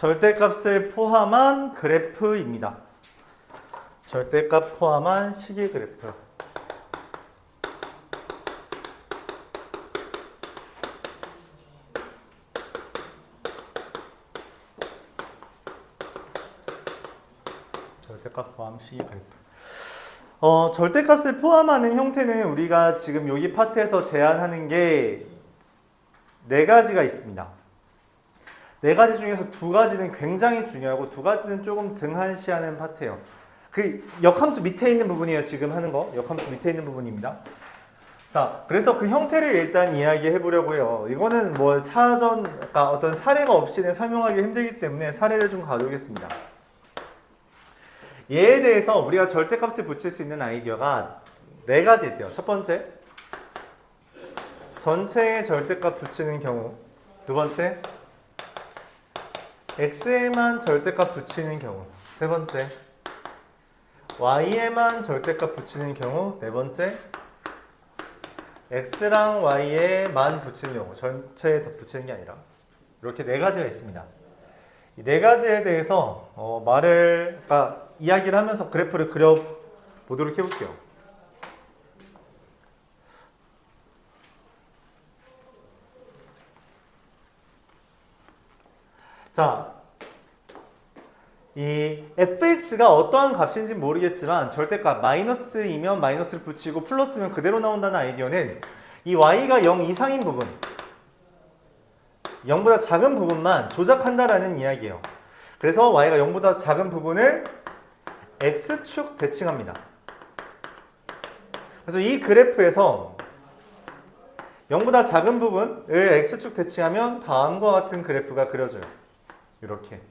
절대값을 포함한 그래프입니다. 절대값 포함한 시기 그래프. 절대값 포함 시기 그래프. 절대값을 포함하는 형태는 우리가 지금 여기 파트에서 제안하는 게 네 가지가 있습니다. 네 가지 중에서 두 가지는 굉장히 중요하고 두 가지는 조금 등한시하는 파트예요. 그 역함수 밑에 있는 부분이에요. 지금 하는 거. 역함수 밑에 있는 부분입니다. 자, 그래서 그 형태를 일단 이야기해 보려고 해요. 이거는 뭐 그러니까 어떤 사례가 없이는 설명하기 힘들기 때문에 사례를 좀 가져오겠습니다. 얘에 대해서 우리가 절대값을 붙일 수 있는 아이디어가 네 가지 있대요. 첫 번째, 전체의 절대값 붙이는 경우. 두 번째, x에만 절대값 붙이는 경우. 세 번째, y에만 절대값 붙이는 경우. 네 번째, x랑 y에만 붙이는 경우. 전체에 더 붙이는 게 아니라. 이렇게 네 가지가 있습니다. 이 네 가지에 대해서 그러니까 이야기를 하면서 그래프를 그려보도록 해볼게요. 자, 이 fx가 어떠한 값인지 모르겠지만 절대값 마이너스이면 마이너스를 붙이고 플러스면 그대로 나온다는 아이디어는 이 y가 0 이상인 부분, 0보다 작은 부분만 조작한다라는 이야기예요. 그래서 y가 0보다 작은 부분을 x축 대칭합니다. 그래서 이 그래프에서 0보다 작은 부분을 x축 대칭하면 다음과 같은 그래프가 그려져요. 이렇게.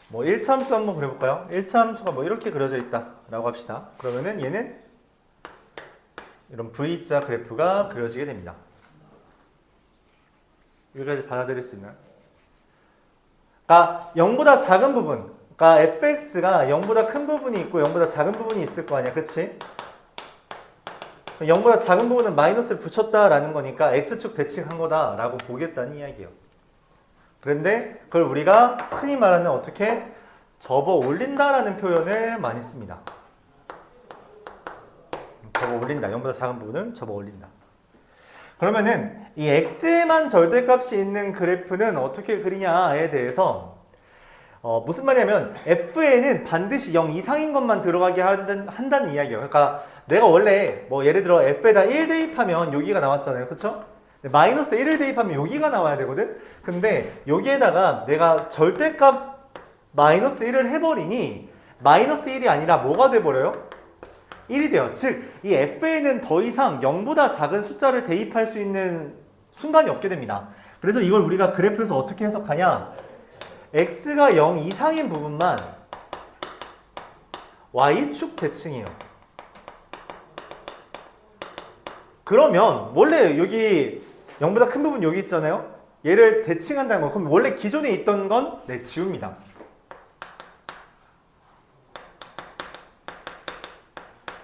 뭐 1차 함수 한번 그려볼까요? 1차 함수가 뭐 이렇게 그려져 있다라고 합시다. 그러면은 얘는 이런 V자 그래프가 그려지게 됩니다. 여기까지 받아들일 수 있나요? 그러니까 0보다 작은 부분, 그러니까 fx가 0보다 큰 부분이 있고 0보다 작은 부분이 있을 거 아니야, 그치? 0보다 작은 부분은 마이너스를 붙였다라는 거니까 x축 대칭한 거다라고 보겠다는 이야기예요. 그런데 그걸 우리가 흔히 말하는 어떻게 접어 올린다라는 표현을 많이 씁니다. 접어 올린다. 0보다 작은 부분을 접어 올린다. 그러면은 이 x에만 절대값이 있는 그래프는 어떻게 그리냐에 대해서 무슨 말이냐면 f에는 반드시 0 이상인 것만 들어가게 한다는 이야기예요. 그러니까 내가 원래 뭐 예를 들어 f에다 1 대입하면 여기가 나왔잖아요. 그쵸? 마이너스 1을 대입하면 여기가 나와야 되거든? 근데 여기에다가 내가 절대값 마이너스 1을 해버리니 마이너스 1이 아니라 뭐가 돼버려요? 1이 돼요. 즉, 이 f에는 더 이상 0보다 작은 숫자를 대입할 수 있는 순간이 없게 됩니다. 그래서 이걸 우리가 그래프에서 어떻게 해석하냐? x가 0 이상인 부분만 y축 대칭이에요. 그러면 원래 여기 0보다 큰 부분 여기 있잖아요. 얘를 대칭한다는 거. 그럼 원래 기존에 있던 건 지웁니다.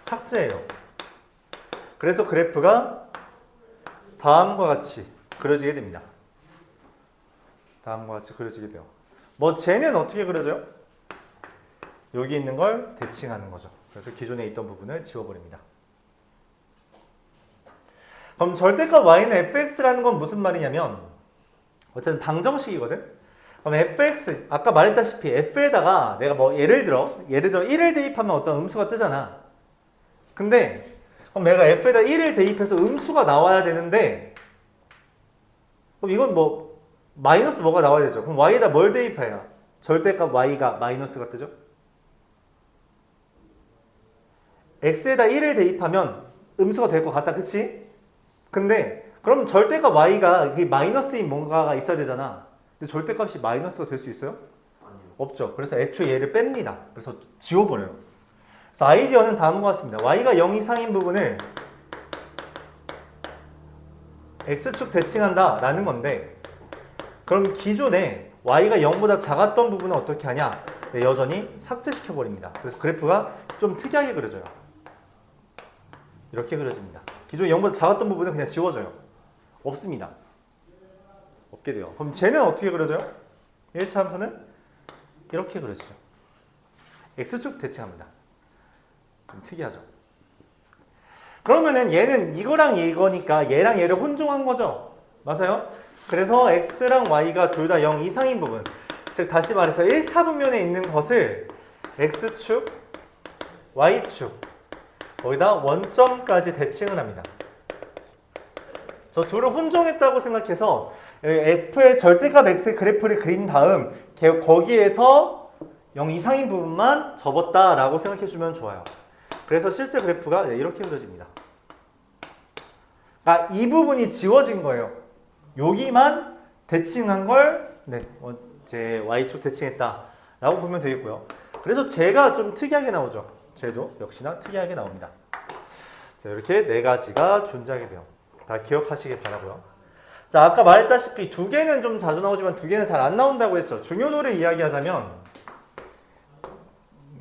삭제해요. 그래서 그래프가 다음과 같이 그려지게 됩니다. 다음과 같이 그려지게 돼요. 뭐 쟤는 어떻게 그려져요? 여기 있는 걸 대칭하는 거죠. 그래서 기존에 있던 부분을 지워버립니다. 그럼 절대값 y는 fx라는 건 무슨 말이냐면 어쨌든 방정식이거든. 그럼 fx 아까 말했다시피 f에다가 내가 뭐 예를 들어 1을 대입하면 어떤 음수가 뜨잖아. 근데 그럼 내가 f에다 1을 대입해서 음수가 나와야 되는데 그럼 이건 뭐 마이너스 뭐가 나와야 되죠. 그럼 y에다 뭘 대입해야 절대값 y가 마이너스가 뜨죠. x에다 1을 대입하면 음수가 될 것 같다. 그치? 근데 그럼 절대값 y가 마이너스인 뭔가가 있어야 되잖아. 근데 절대값이 마이너스가 될 수 있어요? 아니요. 없죠. 그래서 애초에 얘를 뺍니다. 그래서 지워버려요. 그래서 아이디어는 다음과 같습니다. y가 0 이상인 부분을 x축 대칭한다 라는 건데 그럼 기존에 y가 0보다 작았던 부분은 어떻게 하냐? 여전히 삭제시켜버립니다. 그래서 그래프가 좀 특이하게 그려져요. 이렇게 그려집니다. 기존에 0보다 작았던 부분은 그냥 지워져요. 없습니다. 없게 돼요. 그럼 쟤는 어떻게 그려져요? 1차 함수는 이렇게 그려지죠. x축 대칭합니다. 좀 특이하죠. 그러면은 얘는 이거랑 이거니까 얘랑 얘를 혼종한 거죠. 맞아요? 그래서 x랑 y가 둘 다 0 이상인 부분, 즉 다시 말해서 1, 4분면에 있는 것을 x축, y축 거기다 원점까지 대칭을 합니다. 저 둘을 혼종했다고 생각해서 f의 절대값 x의 그래프를 그린 다음 거기에서 0 이상인 부분만 접었다라고 생각해주면 좋아요. 그래서 실제 그래프가 이렇게 그려집니다. 그러니까 이 부분이 지워진 거예요. 여기만 대칭한 걸 이제 y축 대칭했다라고 보면 되겠고요. 그래서 쟤가 좀 특이하게 나오죠. 쟤도 역시나 특이하게 나옵니다. 자, 이렇게 네 가지가 존재하게 돼요. 다 기억하시길 바라고요. 자, 아까 말했다시피 두 개는 좀 자주 나오지만 두 개는 잘 안 나온다고 했죠. 중요도를 이야기하자면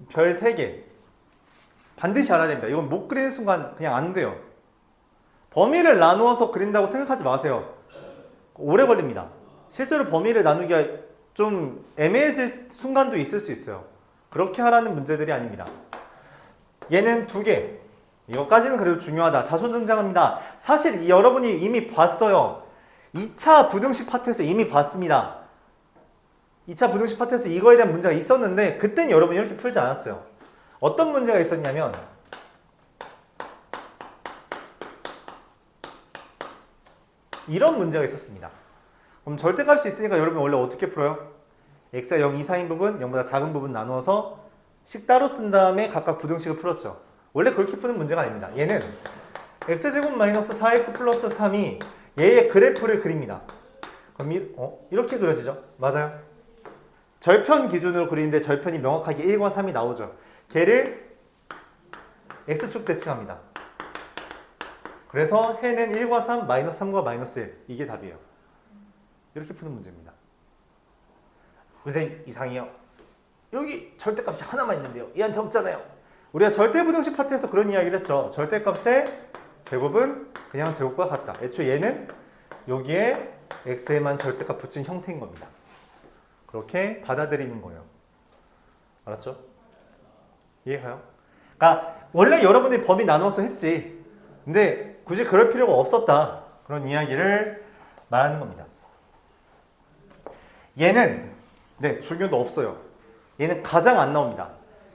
별 3개 반드시 알아야 됩니다. 이건 못 그리는 순간 그냥 안 돼요. 범위를 나누어서 그린다고 생각하지 마세요. 오래 걸립니다. 실제로 범위를 나누기가 좀 애매해질 순간도 있을 수 있어요. 그렇게 하라는 문제들이 아닙니다. 얘는 2개. 이거까지는 그래도 중요하다. 자손 등장합니다. 사실 여러분이 이미 봤어요. 2차 부등식 파트에서 이미 봤습니다. 2차 부등식 파트에서 이거에 대한 문제가 있었는데 그땐 여러분이 이렇게 풀지 않았어요. 어떤 문제가 있었냐면 이런 문제가 있었습니다. 그럼 절대값이 있으니까 여러분 원래 어떻게 풀어요? x가 0 이상인 부분, 0보다 작은 부분 나누어서 식 따로 쓴 다음에 각각 부등식을 풀었죠. 원래 그렇게 푸는 문제가 아닙니다. 얘는 x제곱 마이너스 4x 플러스 3이 얘의 그래프를 그립니다. 그럼 이렇게 그려지죠? 맞아요. 절편 기준으로 그리는데 절편이 명확하게 1과 3이 나오죠. 걔를 x축 대칭합니다. 그래서 해는 1과 3, 마이너스 3과 마이너스 1. 이게 답이에요. 이렇게 푸는 문제입니다. 선생님 이상해요. 여기 절대값이 하나만 있는데요. 얘한테 없잖아요. 우리가 절대부등식 파트에서 그런 이야기를 했죠. 절대값의 제곱은 그냥 제곱과 같다. 애초에 얘는 여기에 x에만 절대값 붙인 형태인 겁니다. 그렇게 받아들이는 거예요. 알았죠? 이해가요? 그러니까 원래 여러분들이 범위 나누어서 했지. 근데 굳이 그럴 필요가 없었다. 그런 이야기를 말하는 겁니다. 얘는 중요도 없어요. 얘는 가장 안 나옵니다.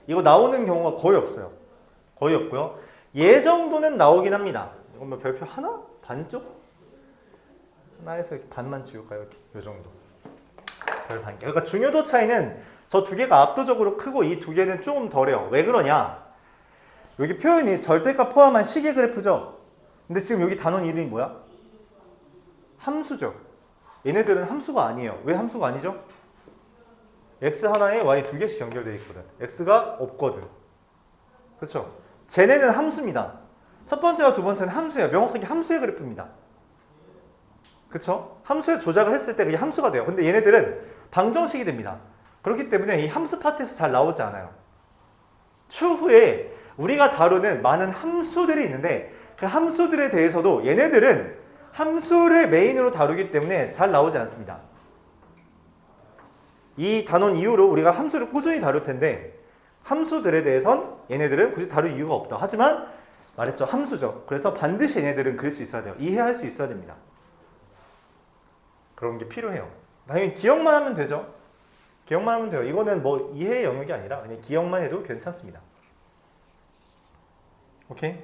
이거 나오는 경우가 거의 없어요. 거의 없고요. 얘 정도는 나오긴 합니다. 이건 뭐 별표 하나? 반쪽? 하나에서 이렇게 반만 지울까요? 이렇게 요 정도. 별 반 개. 그러니까 중요도 차이는 저 두 개가 압도적으로 크고 이 두 개는 조금 덜해요. 왜 그러냐? 여기 표현이 절대값 포함한 식의 그래프죠. 근데 지금 여기 단원 이름이 뭐야? 함수죠. 얘네들은 함수가 아니에요. 왜 함수가 아니죠? x 하나에 y 두 개씩 연결되어 있거든. x가 없거든. 그렇죠? 쟤네는 함수입니다. 첫 번째와 두 번째는 함수예요. 명확하게 함수의 그래프입니다. 그렇죠? 함수에 조작을 했을 때 그게 함수가 돼요. 근데 얘네들은 방정식이 됩니다. 그렇기 때문에 이 함수 파트에서 잘 나오지 않아요. 추후에 우리가 다루는 많은 함수들이 있는데 그 함수들에 대해서도 얘네들은 함수를 메인으로 다루기 때문에 잘 나오지 않습니다. 이 단원 이후로 우리가 함수를 꾸준히 다룰 텐데 함수들에 대해선 얘네들은 굳이 다룰 이유가 없다. 하지만 말했죠. 함수죠. 그래서 반드시 얘네들은 그릴 수 있어야 돼요. 이해할 수 있어야 됩니다. 그런 게 필요해요. 당연히 기억만 하면 되죠. 기억만 하면 돼요. 이거는 뭐 이해의 영역이 아니라 그냥 기억만 해도 괜찮습니다. 오케이?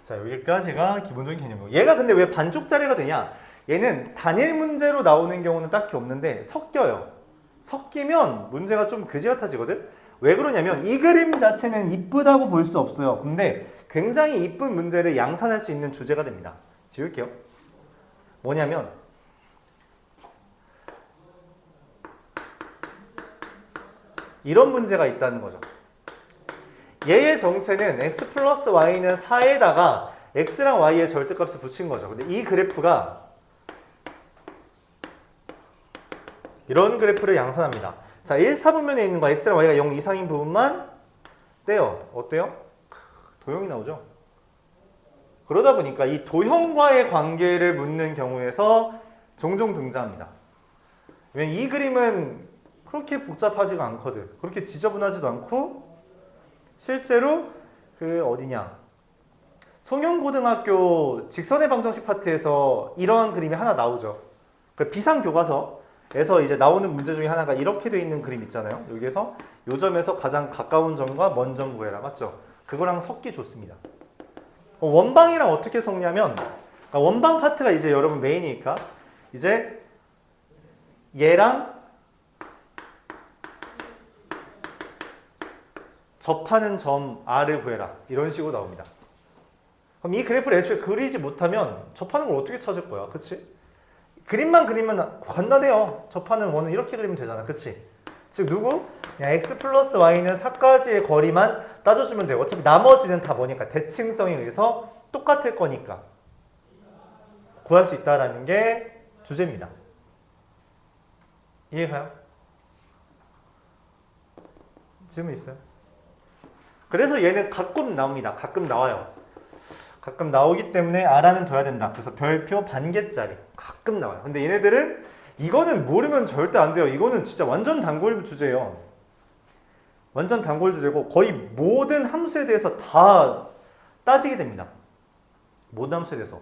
자, 여기까지가 기본적인 개념이고 얘가 근데 왜 반쪽짜리가 되냐? 얘는 단일 문제로 나오는 경우는 딱히 없는데 섞여요. 섞이면 문제가 좀 그지 같아지거든? 왜 그러냐면 이 그림 자체는 이쁘다고 볼 수 없어요. 근데 굉장히 이쁜 문제를 양산할 수 있는 주제가 됩니다. 지울게요. 뭐냐면 이런 문제가 있다는 거죠. 얘의 정체는 x 플러스 y는 4에다가 x랑 y의 절대값을 붙인 거죠. 근데 이 그래프가 이런 그래프를 양산합니다. 자, 1, 4분면에 있는 거 x랑 y가 0 이상인 부분만 떼요. 어때요? 도형이 나오죠? 그러다 보니까 이 도형과의 관계를 묻는 경우에서 종종 등장합니다. 왜냐면 이 그림은 그렇게 복잡하지가 않거든. 그렇게 지저분하지도 않고 실제로 그 어디냐 송영고등학교 직선의 방정식 파트에서 이런 그림이 하나 나오죠. 그 비상교과서에서 이제 나오는 문제 중에 하나가 이렇게 돼 있는 그림 있잖아요. 여기에서 요 점에서 가장 가까운 점과 먼 점 구해라. 맞죠? 그거랑 섞기 좋습니다. 원방이랑 어떻게 섞냐면 원방 파트가 이제 여러분 메인이니까 이제 얘랑 접하는 점 R을 구해라. 이런 식으로 나옵니다. 그럼 이 그래프를 애초에 그리지 못하면 접하는 걸 어떻게 찾을 거야? 그치? 그림만 그리면 간단해요. 접하는 원은 이렇게 그리면 되잖아. 그치? 즉 누구? 그냥 x 플러스 y는 4가지의 거리만 따져주면 돼요. 어차피 나머지는 다 뭐니까 대칭성에 의해서 똑같을 거니까 구할 수 있다라는 게 주제입니다. 이해가요? 질문 있어요? 그래서 얘는 가끔 나옵니다. 가끔 나와요. 가끔 나오기 때문에 알아는 둬야 된다. 그래서 별표 반개짜리 가끔 나와요. 근데 얘네들은 이거는 모르면 절대 안 돼요. 이거는 진짜 완전 단골 주제예요. 완전 단골 주제고 거의 모든 함수에 대해서 다 따지게 됩니다. 모든 함수에 대해서.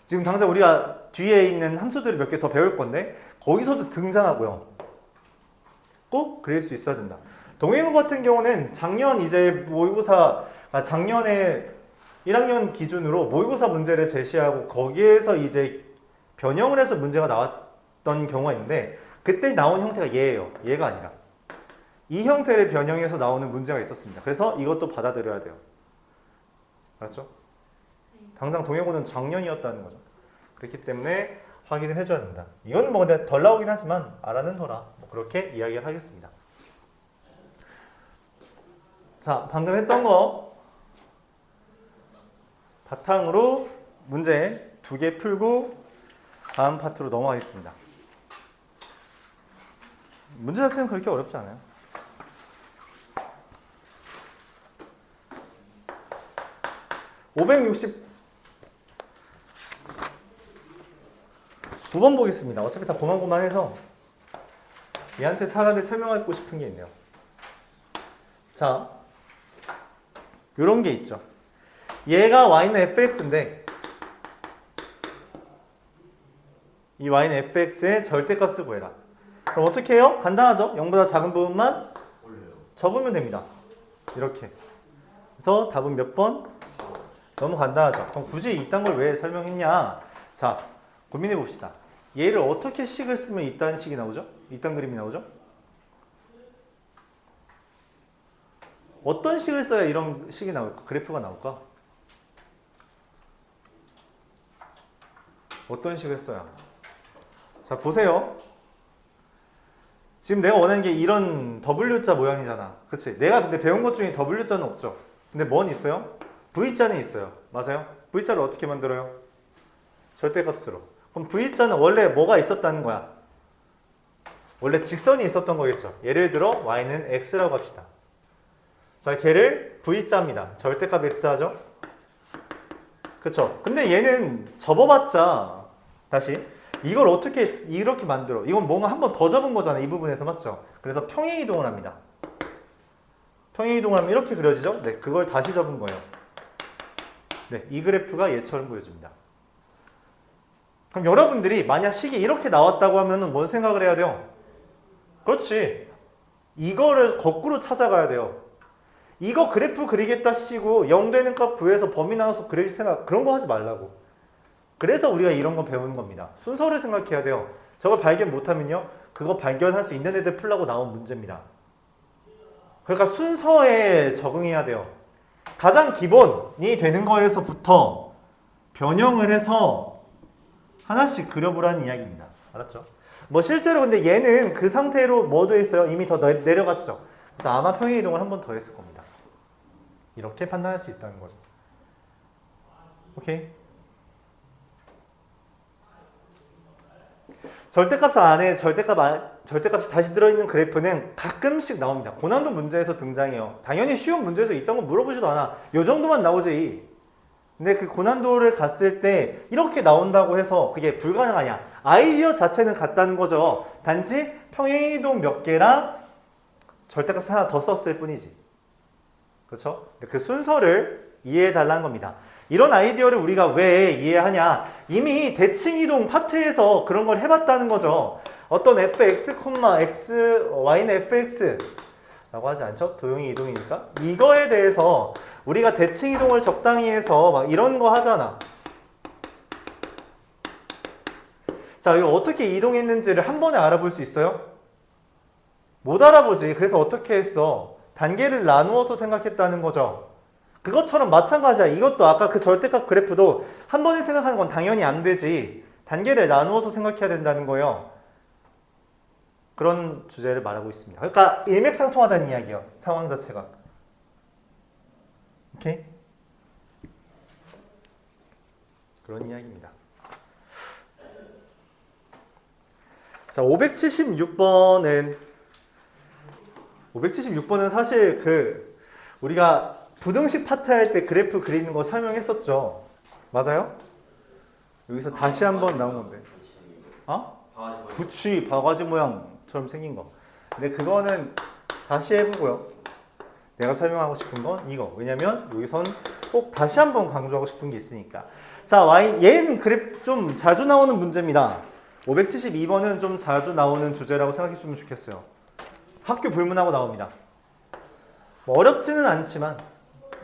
지금 당장 우리가 뒤에 있는 함수들을 몇 개 더 배울 건데 거기서도 등장하고요. 꼭 그릴 수 있어야 된다. 동행어 같은 경우는 작년 이제 모의고사, 작년에 1학년 기준으로 모의고사 문제를 제시하고 거기에서 이제 변형을 해서 문제가 나왔던 경우가 있는데 그때 나온 형태가 얘예요. 얘가 아니라. 이 형태를 변형해서 나오는 문제가 있었습니다. 그래서 이것도 받아들여야 돼요. 알았죠? 당장 동행어는 작년이었다는 거죠. 그렇기 때문에 확인을 해줘야 된다. 이거는 뭐 근데 덜 나오긴 하지만 알아는 둬라. 뭐 그렇게 이야기를 하겠습니다. 자, 방금 했던 거 바탕으로 문제 2개 풀고 다음 파트로 넘어가겠습니다. 문제 자체는 그렇게 어렵지 않아요. 569번 보겠습니다. 어차피 다 고만고만해서 얘한테 차라리 설명하고 싶은 게 있네요. 자, 요런 게 있죠. 얘가 y는 fx인데 이 y는 fx의 절대값을 구해라. 그럼 어떻게 해요? 간단하죠? 0보다 작은 부분만 접으면 됩니다. 이렇게. 그래서 답은 몇 번? 너무 간단하죠? 그럼 굳이 이딴 걸 왜 설명했냐? 자, 고민해 봅시다. 얘를 어떻게 식을 쓰면 이딴 식이 나오죠? 이딴 그림이 나오죠? 어떤 식을 써야 이런 식이 나올까? 그래프가 나올까? 어떤 식을 써야? 자, 보세요. 지금 내가 원하는 게 이런 W자 모양이잖아. 그치? 내가 근데 배운 것 중에 W자는 없죠? 근데 뭔 있어요? V자는 있어요. 맞아요? V자를 어떻게 만들어요? 절대값으로. 그럼 V자는 원래 뭐가 있었다는 거야? 원래 직선이 있었던 거겠죠? 예를 들어 y는 x라고 합시다. 자, 걔를 V자입니다. 절대값 x 하죠? 그쵸? 근데 얘는 접어봤자 다시 이걸 어떻게 이렇게 만들어? 이건 뭔가 한 번 더 접은 거잖아. 이 부분에서 맞죠? 그래서 평행이동을 합니다. 평행이동을 하면 이렇게 그려지죠? 네, 그걸 다시 접은 거예요. 네, 이 그래프가 얘처럼 보여집니다. 그럼 여러분들이 만약 식이 이렇게 나왔다고 하면은 뭔 생각을 해야 돼요? 그렇지. 이거를 거꾸로 찾아가야 돼요. 이거 그래프 그리겠다 시고 0 되는 값 구해서 범위 나와서 그릴 생각 그런 거 하지 말라고. 그래서 우리가 이런 거 배우는 겁니다. 순서를 생각해야 돼요. 저걸 발견 못하면요. 그거 발견할 수 있는 애들 풀라고 나온 문제입니다. 그러니까 순서에 적응해야 돼요. 가장 기본이 되는 거에서부터 변형을 해서 하나씩 그려보라는 이야기입니다. 알았죠? 뭐 실제로 근데 얘는 그 상태로 뭐 돼 있어요? 이미 더 내려갔죠? 그래서 아마 평행이동을 한 번 더 했을 겁니다. 이렇게 판단할 수 있다는 거죠. 오케이? 절대값 안에 절대값이 다시 들어있는 그래프는 가끔씩 나옵니다. 고난도 문제에서 등장해요. 당연히 쉬운 문제에서 이딴 거 물어보지도 않아. 요 정도만 나오지. 근데 그 고난도를 갔을 때 이렇게 나온다고 해서 그게 불가능하냐? 아이디어 자체는 같다는 거죠. 단지 평행이동 몇 개랑 절대값 하나 더 썼을 뿐이지. 그렇죠? 그 순서를 이해해 달라는 겁니다. 이런 아이디어를 우리가 왜 이해하냐? 이미 대칭이동 파트에서 그런 걸 해봤다는 거죠. 어떤 fx, x, y는 fx 라고 하지 않죠? 도형이 이동이니까. 이거에 대해서 우리가 대칭이동을 적당히 해서 막 이런 거 하잖아. 자, 이거 어떻게 이동했는지를 한 번에 알아볼 수 있어요? 못 알아보지. 그래서 어떻게 했어? 단계를 나누어서 생각했다는 거죠. 그것처럼 마찬가지야. 이것도 아까 그 절대값 그래프도 한 번에 생각하는 건 당연히 안 되지. 단계를 나누어서 생각해야 된다는 거예요. 그런 주제를 말하고 있습니다. 그러니까 일맥상통하다는 이야기예요. 상황 자체가. 오케이? 그런 이야기입니다. 자, 576번은 사실 우리가 부등식 파트 할 때 그래프 그리는 거 설명했었죠. 맞아요? 여기서 다시 한번 나온 건데. 그치, 바가지 모양처럼 생긴 거. 근데 그거는 다시 해보고요. 내가 설명하고 싶은 건 이거. 왜냐면 여기선 꼭 다시 한번 강조하고 싶은 게 있으니까. 자, 얘는 그래프 좀 자주 나오는 문제입니다. 572번은 좀 자주 나오는 주제라고 생각해 주면 좋겠어요. 학교 불문하고 나옵니다. 뭐 어렵지는 않지만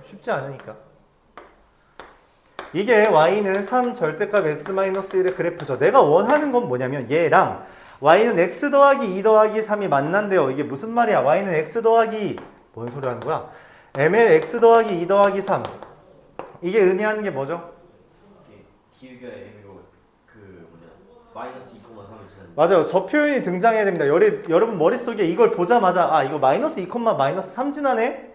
쉽지 않으니까. 이게 y는 3 절대값 x-1의 그래프죠. 내가 원하는 건 뭐냐면 얘랑 y는 x 더하기 2 더하기 3이 만난대요. 이게 무슨 말이야? y는 x 더하기 뭔 소리 하는 거야? m의 x 더하기 2 더하기 3. 이게 의미하는 게 뭐죠? 기울기가 m으로 마이너스 2,3을 치는. 맞아요. 저 표현이 등장해야 됩니다. 여러분 머릿속에 이걸 보자마자 이거 마이너스 2, 마이너스 3 지나네?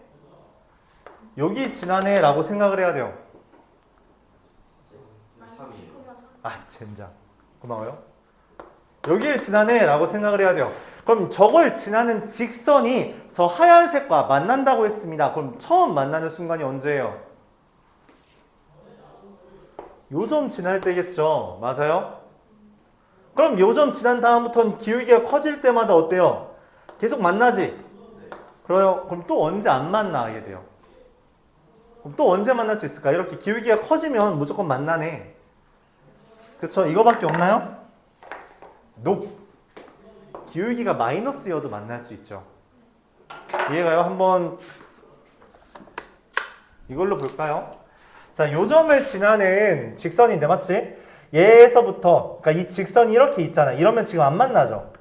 여기 지나네 라고 생각을 해야 돼요. 젠장. 고마워요. 여기를 지나네 라고 생각을 해야 돼요. 그럼 저걸 지나는 직선이 저 하얀색과 만난다고 했습니다. 그럼 처음 만나는 순간이 언제예요? 요 점 지날 때겠죠. 맞아요? 그럼 요 점 지난 다음부터는 기울기가 커질 때마다 어때요? 계속 만나지? 그럼 또 언제 안 만나게 돼요? 그럼 또 언제 만날 수 있을까? 이렇게 기울기가 커지면 무조건 만나네. 그쵸? 이거밖에 없나요? 기울기가 마이너스여도 만날 수 있죠. 이해가요? 한번 이걸로 볼까요? 자, 요 점을 지나는 직선인데 맞지? 얘에서부터 그러니까 이 직선이 이렇게 있잖아. 이러면 지금 안 만나죠?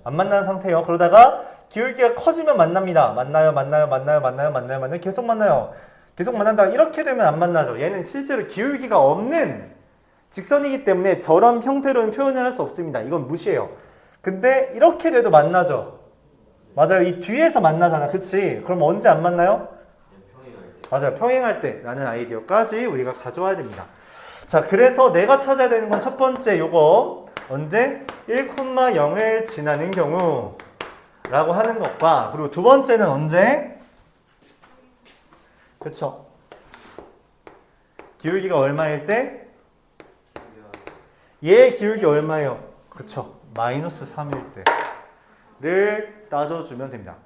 안 만나는 상태예요. 그러다가 기울기가 커지면 만납니다. 만나요. 계속 만나요. 계속 만난다가 이렇게 되면 안 만나죠. 얘는 실제로 기울기가 없는 직선이기 때문에 저런 형태로는 표현을 할 수 없습니다. 이건 무시해요. 근데 이렇게 돼도 만나죠. 맞아요. 이 뒤에서 만나잖아. 그치? 그럼 언제 안 만나요? 맞아요. 평행할 때 라는 아이디어까지 우리가 가져와야 됩니다. 자, 그래서 내가 찾아야 되는 건 첫 번째 요거 언제 1,0을 지나는 경우 라고 하는 것과 그리고 두 번째는 언제? 그쵸? 기울기가 얼마일 때? 얘 기울기 얼마예요? 그쵸? 마이너스 3일 때를 따져주면 됩니다.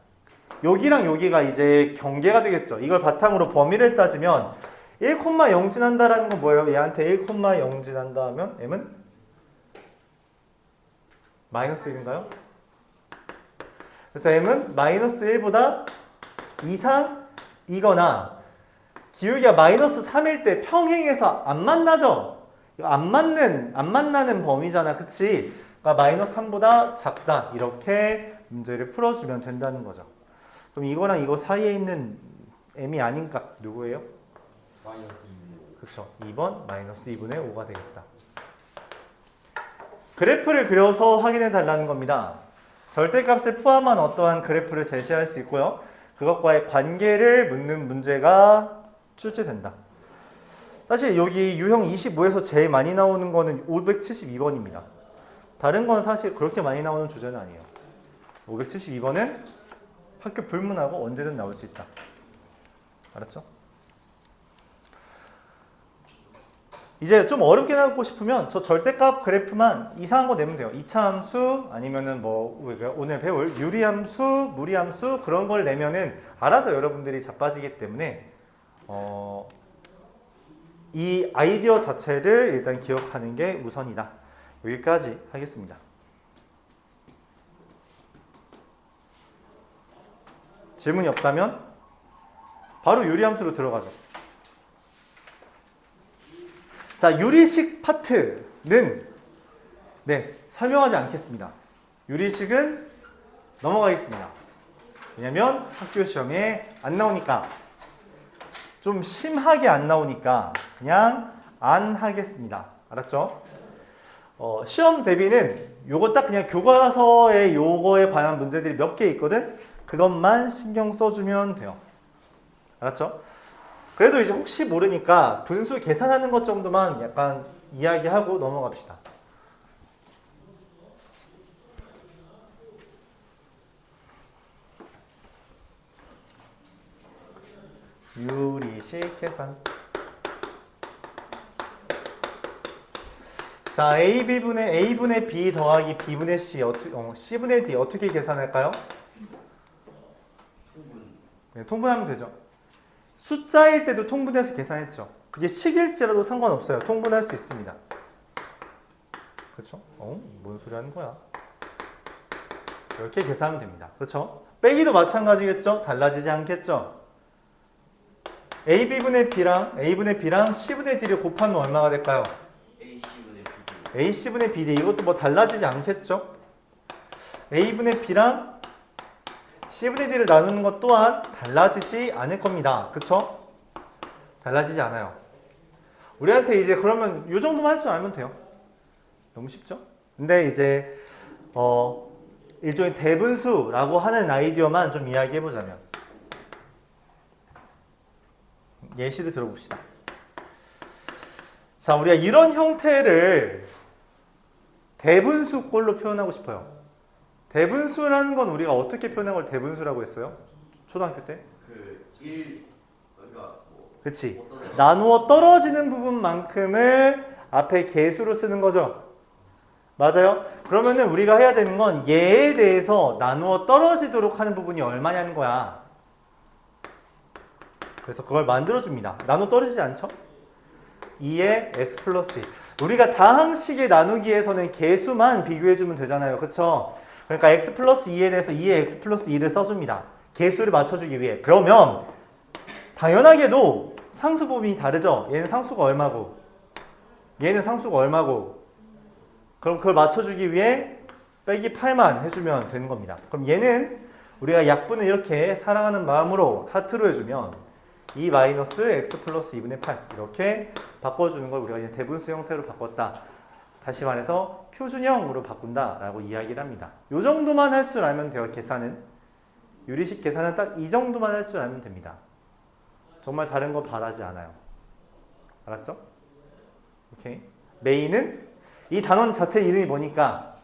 여기랑 여기가 이제 경계가 되겠죠. 이걸 바탕으로 범위를 따지면 1,0 지난다라는 건 뭐예요? 얘한테 1,0 지난다 하면 m은 마이너스 1인가요? 그래서 m은 마이너스 1보다 이상이거나 기울기가 마이너스 3일 때 평행해서 안 만나죠? 안 만나는 범위잖아. 그치? 그러니까 마이너스 3보다 작다. 이렇게 문제를 풀어주면 된다는 거죠. 그럼 이거랑 이거 사이에 있는 m이 아닌 값 누구예요? 마이너스 2분의 5. 그렇죠. 2번 마이너스 2분의 5가 되겠다. 그래프를 그려서 확인해 달라는 겁니다. 절대값을 포함한 어떠한 그래프를 제시할 수 있고요. 그것과의 관계를 묻는 문제가 출제된다. 사실 여기 유형 25에서 제일 많이 나오는 거는 572번입니다. 다른 건 사실 그렇게 많이 나오는 주제는 아니에요. 572번은 학교 불문하고 언제든 나올 수 있다. 알았죠? 이제 좀 어렵게 나오고 싶으면 저 절대값 그래프만 이상한 거 내면 돼요. 2차 함수 아니면은 뭐 우리가 오늘 배울 유리함수, 무리함수 그런 걸 내면은 알아서 여러분들이 자빠지기 때문에 이 아이디어 자체를 일단 기억하는 게 우선이다. 여기까지 하겠습니다. 질문이 없다면 바로 유리함수로 들어가죠. 자, 유리식 파트는 설명하지 않겠습니다. 유리식은 넘어가겠습니다. 왜냐면 학교 시험에 안 나오니까, 좀 심하게 안 나오니까 그냥 안 하겠습니다. 알았죠? 시험 대비는 요거 딱 그냥 교과서에 요거에 관한 문제들이 몇 개 있거든? 그것만 신경 써주면 돼요. 알았죠? 그래도 이제 혹시 모르니까 분수 계산하는 것 정도만 약간 이야기하고 넘어갑시다. 유리식 계산. 자, A분의 B 더하기 B분의 C, C분의 D 어떻게 계산할까요? 네, 통분하면 되죠. 숫자일 때도 통분해서 계산했죠. 그게 식일지라도 상관없어요. 통분할 수 있습니다. 그렇죠? 뭔 소리 하는 거야? 이렇게 계산하면 됩니다. 그렇죠? 빼기도 마찬가지겠죠? 달라지지 않겠죠? A분의 B랑 C분의 D를 곱하면 얼마가 될까요? Ac분의 BD. 이것도 뭐 달라지지 않겠죠? A분의 B랑 C분의 D를 나누는 것 또한 달라지지 않을 겁니다. 그쵸? 달라지지 않아요. 우리한테 이제 그러면 이 정도만 할 줄 알면 돼요. 너무 쉽죠? 근데 이제 일종의 대분수라고 하는 아이디어만 좀 이야기해보자면 예시를 들어봅시다. 자, 우리가 이런 형태를 대분수꼴로 표현하고 싶어요. 대분수라는 건 우리가 어떻게 표현한 걸 대분수라고 했어요? 초등학교 때? 그치. 나누어 떨어지는 부분만큼을 앞에 개수로 쓰는 거죠. 맞아요? 그러면은 우리가 해야 되는 건 얘에 대해서 나누어 떨어지도록 하는 부분이 얼마냐는 거야. 그래서 그걸 만들어줍니다. 나누어 떨어지지 않죠? 2의 x 플러스 2. 우리가 다항식의 나누기에서는 개수만 비교해주면 되잖아요. 그쵸? 그러니까 x 플러스 2에 대해서 2의 x 플러스 2를 써줍니다. 개수를 맞춰주기 위해. 그러면 당연하게도 상수 부분이 다르죠? 얘는 상수가 얼마고 얘는 상수가 얼마고 그럼 그걸 맞춰주기 위해 빼기 8만 해주면 되는 겁니다. 그럼 얘는 우리가 약분을 이렇게 사랑하는 마음으로 하트로 해주면 2 마이너스 x 플러스 2분의 8 이렇게 바꿔주는 걸 우리가 이제 대분수 형태로 바꿨다. 다시 말해서 표준형으로 바꾼다라고 이야기를 합니다. 이 정도만 할 줄 알면 돼요. 계산은 유리식 계산은 딱 이 정도만 할 줄 알면 됩니다. 정말 다른 거 바라지 않아요. 알았죠? 오케이. 메인은 이 단원 자체 이름이 뭐니까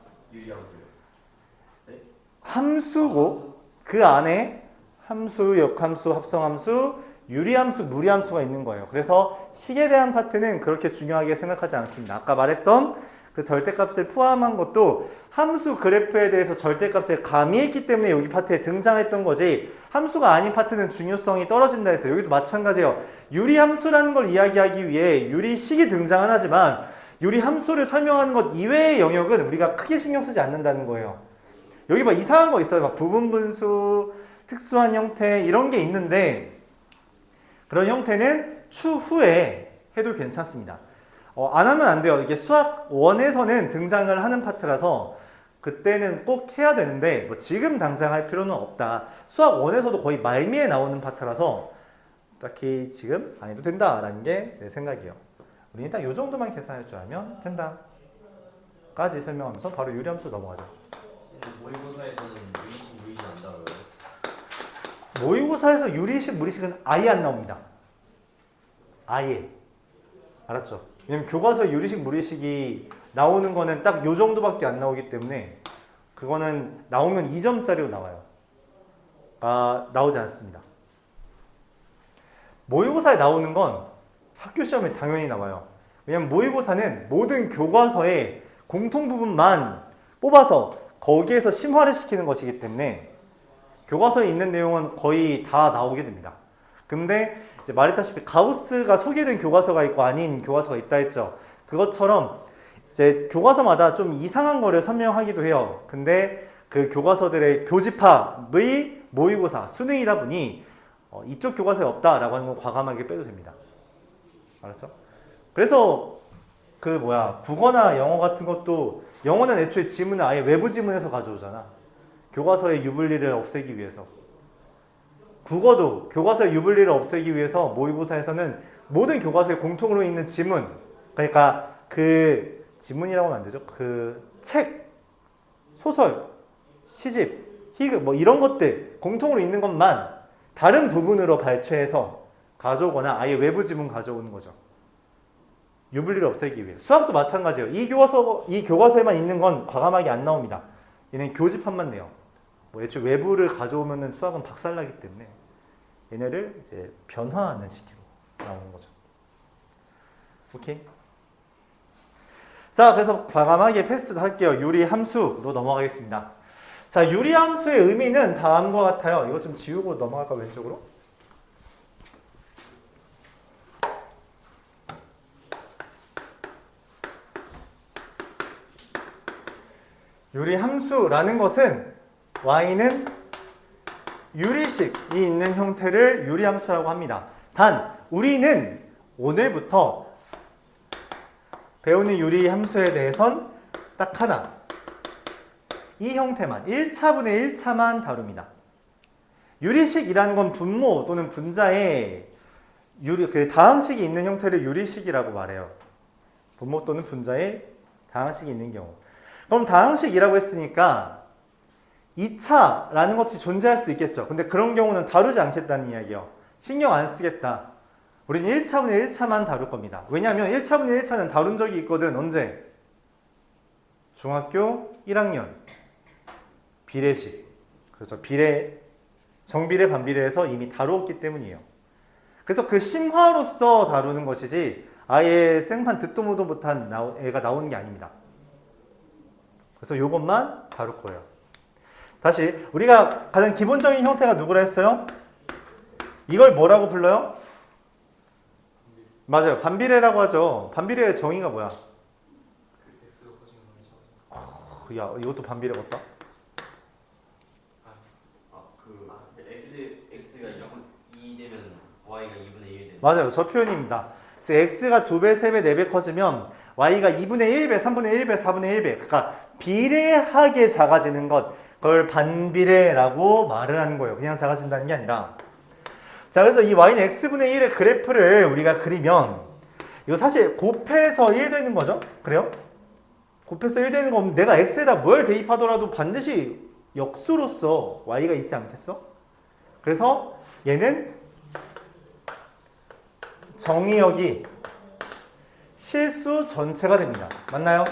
함수고 그 안에 함수, 역함수, 합성함수, 유리함수, 무리함수가 있는 거예요. 그래서 식에 대한 파트는 그렇게 중요하게 생각하지 않습니다. 아까 말했던 그 절대값을 포함한 것도 함수 그래프에 대해서 절대값을 가미했기 때문에 여기 파트에 등장했던 거지 함수가 아닌 파트는 중요성이 떨어진다 해서 여기도 마찬가지예요. 유리함수라는 걸 이야기하기 위해 유리식이 등장은 하지만 유리함수를 설명하는 것 이외의 영역은 우리가 크게 신경 쓰지 않는다는 거예요. 여기 막 이상한 거 있어요. 막 부분분수, 특수한 형태 이런 게 있는데 그런 형태는 추후에 해도 괜찮습니다. 안 하면 안 돼요. 이게 수학 1에서는 등장을 하는 파트라서 그때는 꼭 해야 되는데 뭐 지금 당장 할 필요는 없다. 수학 1에서도 거의 말미에 나오는 파트라서 딱히 지금 안 해도 된다라는 게 내 생각이에요. 우리는 딱 이 정도만 계산할 줄 알면 된다. 까지 설명하면서 바로 유리함수 넘어가죠. 모의고사에서는 유리식, 무리식 안 나와요? 모의고사에서 유리식, 무리식은 아예 안 나옵니다. 아예. 알았죠? 왜냐면 교과서에 유리식, 무리식이 나오는 거는 딱 요 정도밖에 안 나오기 때문에 그거는 나오면 2점짜리로 나와요. 나오지 않습니다. 모의고사에 나오는 건 학교 시험에 당연히 나와요. 왜냐면 모의고사는 모든 교과서의 공통 부분만 뽑아서 거기에서 심화를 시키는 것이기 때문에 교과서에 있는 내용은 거의 다 나오게 됩니다. 근데 이제 말했다시피 가우스가 소개된 교과서가 있고 아닌 교과서가 있다 했죠. 그것처럼 이제 교과서마다 좀 이상한 거를 설명하기도 해요. 근데 그 교과서들의 교집합의 모의고사, 수능이다 보니 이쪽 교과서에 없다라고 하는 건 과감하게 빼도 됩니다. 알았죠? 그래서 국어나 영어 같은 것도 영어는 애초에 지문을 아예 외부 지문에서 가져오잖아. 교과서의 유불리를 없애기 위해서. 국어도 교과서의 유불리를 없애기 위해서 모의고사에서는 모든 교과서에 공통으로 있는 지문, 그러니까 그 지문이라고 하면 안 되죠. 그 책, 소설, 시집, 희극 뭐 이런 것들 공통으로 있는 것만 다른 부분으로 발췌해서 가져오거나 아예 외부 지문 가져오는 거죠. 유불리를 없애기 위해. 수학도 마찬가지예요. 이 교과서에만 있는 건 과감하게 안 나옵니다. 얘는 교집합만 내요. 뭐 애초에 외부를 가져오면은 수학은 박살나기 때문에 얘네를 이제 변화하는 식으로 나오는 거죠. 오케이. 자, 그래서 과감하게 패스할게요. 유리함수로 넘어가겠습니다. 자, 유리함수의 의미는 다음과 같아요. 이거 좀 지우고 넘어갈까 왼쪽으로? 유리함수라는 것은 y는 유리식이 있는 형태를 유리함수라고 합니다. 단 우리는 오늘부터 배우는 유리함수에 대해선 딱 하나, 이 형태만 1차분의 1차만 다룹니다. 유리식이라는 건 분모 또는 분자의 그 다항식이 있는 형태를 유리식이라고 말해요. 분모 또는 분자의 다항식이 있는 경우. 그럼 다항식이라고 했으니까 2차라는 것이 존재할 수도 있겠죠. 근데 그런 경우는 다루지 않겠다는 이야기예요. 신경 안 쓰겠다. 우리는 1차분의 1차만 다룰 겁니다. 왜냐하면 1차분의 1차는 다룬 적이 있거든. 언제? 중학교 1학년. 비례식. 그렇죠. 정비례, 반비례에서 이미 다루었기 때문이에요. 그래서 그 심화로서 다루는 것이지 아예 생판 듣도 보도 못한 애가 나오는 게 아닙니다. 그래서 이것만 다룰 거예요. 다시 우리가 가장 기본적인 형태가 누구라 했어요? 이걸 뭐라고 불러요? 맞아요. 반비례라고 하죠. 반비례의 정의가 뭐야? 야, 이것도 반비례 같다. x가 2 되면 y가 2분의 1 되는. 맞아요. 저 표현입니다. 그래서 x가 2배, 3배, 4배 커지면 y가 2분의 1배, 3분의 1배, 4분의 1배. 그러니까 비례하게 작아지는 것. 그걸 반비례라고 말을 하는 거예요. 그냥 작아진다는 게 아니라. 자, 그래서 이 y는 x분의 1의 그래프를 우리가 그리면 이거 사실 곱해서 1 되는 거죠? 그래요? 곱해서 1 되는 거면 내가 x에다 뭘 대입하더라도 반드시 역수로서 y가 있지 않겠어? 그래서 얘는 정의역이 실수 전체가 됩니다. 맞나요?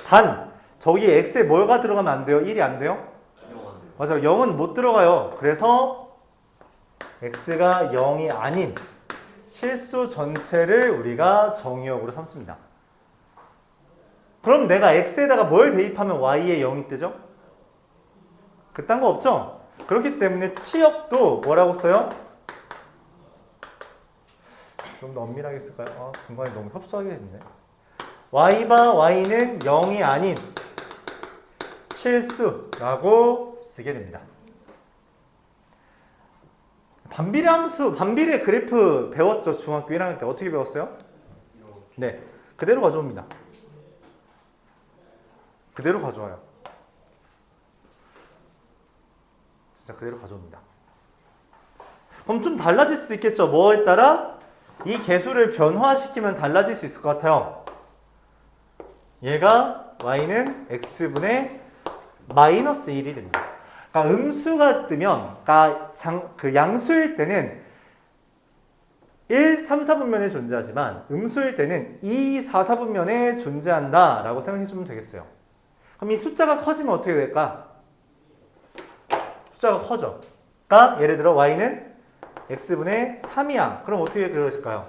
단 저기 x에 뭐가 들어가면 안 돼요? 1이 안 돼요? 맞아요. 0은 못 들어가요. 그래서 x가 0이 아닌 실수 전체를 우리가 정의역으로 삼습니다. 그럼 내가 x에다가 뭘 대입하면 y에 0이 뜨죠? 그딴 거 없죠? 그렇기 때문에 치역도 뭐라고 써요? 좀 더 엄밀하게 쓸까요? 중간에 너무 협소하게 됐네. y는 0이 아닌 실수라고 쓰게 됩니다. 반비례 함수, 반비례 그래프 배웠죠? 중학교 1학년 때 어떻게 배웠어요? 네, 그대로 가져옵니다. 그대로 가져와요. 진짜 그대로 가져옵니다. 그럼 좀 달라질 수도 있겠죠? 뭐에 따라? 이 개수를 변화시키면 달라질 수 있을 것 같아요. 얘가 y는 x분의 마이너스 1이 됩니다. 그러니까 음수가 뜨면, 그러니까 그 양수일 때는 1, 3, 4분면에 존재하지만 음수일 때는 2, 4, 4분면에 존재한다 라고 생각해주면 되겠어요. 그럼 이 숫자가 커지면 어떻게 될까? 숫자가 커져. 그러니까 예를 들어 y는 x분의 3이야. 그럼 어떻게 그려질까요?